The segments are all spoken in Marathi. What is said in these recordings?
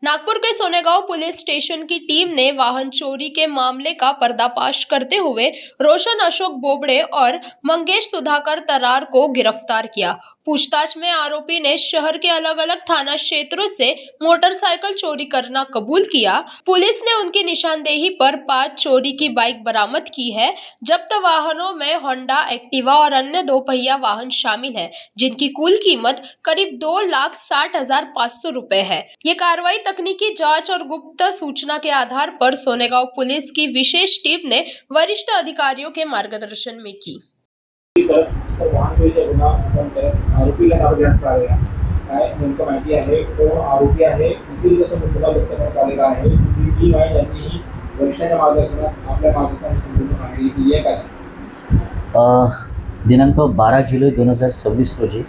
नागपुर के सोनेगांव पुलिस स्टेशन की टीम ने वाहन चोरी के मामले का पर्दाफाश करते हुए रोशन अशोक बोबड़े और मंगेश सुधाकर तरार को गिरफ्तार किया। पूछताछ में आरोपी ने शहर के अलग अलग थाना क्षेत्रों से मोटरसाइकिल चोरी करना कबूल किया। पुलिस ने उनकी निशानदेही पर 5 चोरी की बाइक बरामद की है। जब्त वाहनों में होंडा एक्टिवा और अन्य 2 पहिया वाहन शामिल है, जिनकी कुल कीमत करीब 2,60,500 रुपए है। ये कार्रवाई तकनीकी जांच और गुप्त सूचना के आधार पर सोनेगांव पुलिस की विशेष टीम ने वरिष्ठ अधिकारियों के मार्गदर्शन में की। आरोपीला ताब्यात घेण्यात आलेला काय नेमकं माहिती आहे कोण आरोपी आहे किती दिवसाचा मुद्दा व्यक्त करण्यात आलेला आहे ही टीम आहे ज्यांनी वरिष्ठांच्या मार्गदर्शनात आपल्या मार्गदर्शनाने संपूर्ण कामगिरी केली आहे काय दिनांक 12 जुलै 2026 रोजी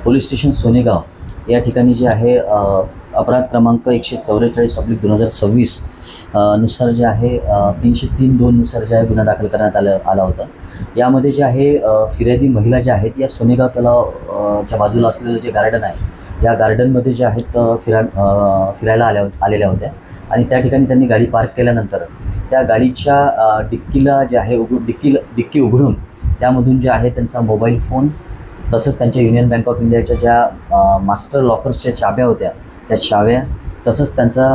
पोलीस स्टेशन सोनेगाव या ठिकाणी जे आहे अपराध क्रमांक 144/2026 नुसार जे आहे 303(2) नुसार जे आहे गुन्हा दाखल करण्यात आला होता। यामध्ये जे आहे फिर्यादी महिला ज्या आहेत या सोनेगाव तलावच्या बाजूला असलेलं जे गार्डन आहे या गार्डनमध्ये जे आहेत फिरायला आलेल्या होत्या आणि त्या ठिकाणी त्यांनी गाडी पार्क केल्यानंतर त्या गाडीच्या डिक्कीला जे आहे डिक्की उघडून त्यामधून जे आहे त्यांचा मोबाईल फोन तसंच त्यांच्या युनियन बँक ऑफ इंडियाच्या ज्या मास्टर लॉकर्सच्या चाव्या होत्या त्या चाव्या तसंच त्यांचा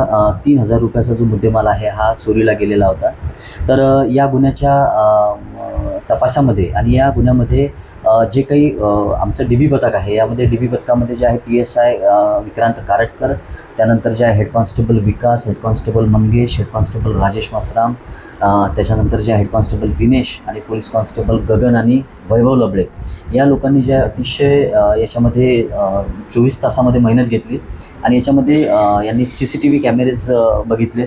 3,000 रुपयाचा जो मुद्देमाल आहे हा चोरीला गेलेला होता। तर या गुन्ह्याच्या तपासामध्ये आणि या गुन्ह्यामध्ये जे काही आमचं DB पथक आहे यामध्ये DB पथकामध्ये जे आहे PSI विक्रांत कारटकर, त्यानंतर जे आहे head constable Vikas, head constable Mangesh, head constable Rajesh Masram, त्याच्यानंतर जे हेड कॉन्स्टेबल दिनेश आणि पोलीस कॉन्स्टेबल गगन आणि वैभव लबडे या लोकांनी जे अतिशय याच्यामध्ये 24 तासामध्ये मेहनत घेतली आणि याच्यामध्ये यांनी CCTV कॅमेरेज बघितले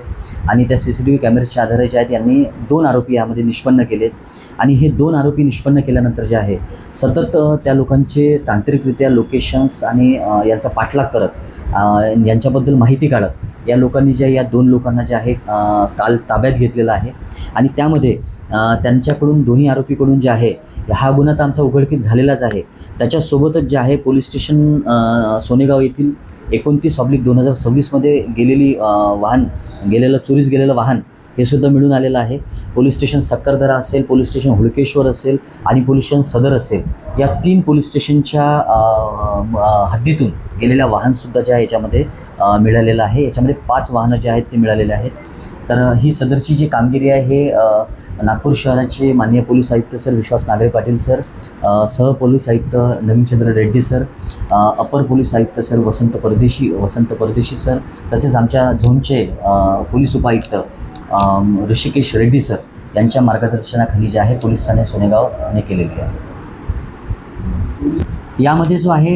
आणि त्या CCTV कॅमेरेजच्या आधारे जे आहेत यांनी 2 आरोपी यामध्ये निष्पन्न केले आणि हे 2 आरोपी निष्पन्न केल्यानंतर जे आहे सतत त्या लोकांचे तांत्रिकरित्या लोकेशन्स आणि यांचा पाठलाग करत यांच्याबद्दल माहिती काढत या लोकांनी जे या 2 लोकांना जे आहे काल ताब्यात घेतलेला आहे आणि त्यामध्ये त्यांच्याकडून दोन्ही आरोपीकडून जे आहे हा गुन्हा तर आमचा उघडकीस झालेलाच आहे। त्याच्यासोबतच जे आहे पोलीस स्टेशन सोनेगाव येथील 29/2026 मध्ये चोरीस गेलेलं वाहन हे सुद्धा मिळून आलेलं आहे। पोलीस स्टेशन सक्करदरा असेल, पोलीस स्टेशन हुडकेश्वर असेल आणि पोलीस स्टेशन सदर असेल या 3 पोलीस स्टेशनच्या हद्दीतून गेलेल्या वाहनसुद्धा जे आहे याच्यामध्ये मिळालेलं आहे। याच्यामध्ये 5 वाहनं जे आहेत ते मिळालेले आहेत। तर ही सदरची जी कामगिरी आहे हे नागपूर शहराचे माननीय पोलीस आयुक्त सर विश्वास नागरे पाटील सर, सह पोलीस आयुक्त नवीनचंद्र रेड्डी सर, अपर पोलीस आयुक्त सर वसंत परदेशी सर, तसेच आमच्या झोनचे पोलीस उपायुक्त ऋषिकेश रेड्डी सर यांच्या मार्गदर्शनाखाली जे आहे पोलीस ठाणे सोनेगावने केलेली आहे। यामध्ये जो आहे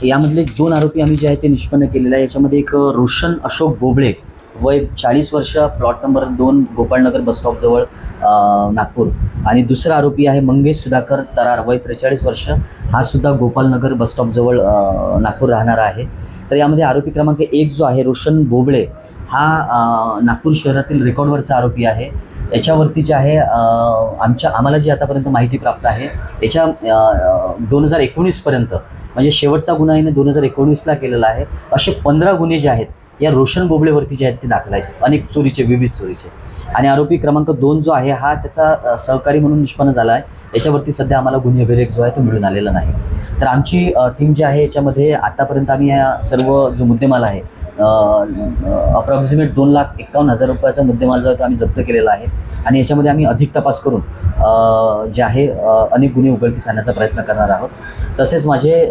यामधले 2 आरोपी आम्ही जे आहे ते निष्पन्न केलेले आहे। याच्यामध्ये एक रोशन अशोक बोबडे वय 40 वर्ष, प्लॉट नंबर 2 गोपाळनगर बसस्टॉपजवळ नागपूर आणि दुसरा आरोपी आहे मंगेश सुधाकर तरार वय 43 वर्ष, हा सुद्धा गोपालनगर बसस्टॉपजवळ नागपूर राहणारा आहे। तर यामध्ये आरोपी क्रमांक 1 जो आहे रोशन बोबडे हा नागपूर शहरातील रेकॉर्डवरचा आरोपी आहे। याच्यावरती जे आहे आम्हाला जी आतापर्यंत माहिती प्राप्त आहे याच्या 2019 पर्यंत म्हणजे शेवटचा गुन्हा याने 2019ला केलेला आहे। असे 15 गुन्हे जे आहेत या रोशन बोबडेवरती जे आहेत ते दाखल आहेत, अनेक चोरीचे, विविध चोरीचे। आणि आरोपी क्रमांक 2 जो आहे हा त्याचा सहकारी म्हणून निष्पन्न झाला आहे। याच्यावरती सध्या आम्हाला गुन्हे अभिलेख जो आहे तो मिळून आलेला नाही। तर आमची टीम जी आहे याच्यामध्ये आतापर्यंत आम्ही या सर्व जो मुद्देमाल आहे अप्रॉक्सिमेट 2,51,000 रुपयाचा मुद्देमाल जो आहे तो आम्ही जप्त केलेला आहे आणि याच्यामध्ये आम्ही अधिक तपास करून जे आहे अनेक गुन्हे उघडकीस आणण्याचा प्रयत्न करणार आहोत। तसेच माझे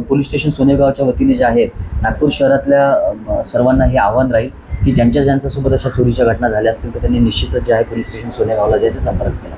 पोलीस स्टेशन सोनेगावच्या वतीने जे आहे नागपूर शहरातल्या सर्वांना हे आव्हान राहील की ज्यांच्यासोबत अशा चोरीच्या घटना झाल्या असतील तर त्यांनी निश्चितच जे आहे पोलीस स्टेशन सोनेगावला जे आहे ते संपर्क केला।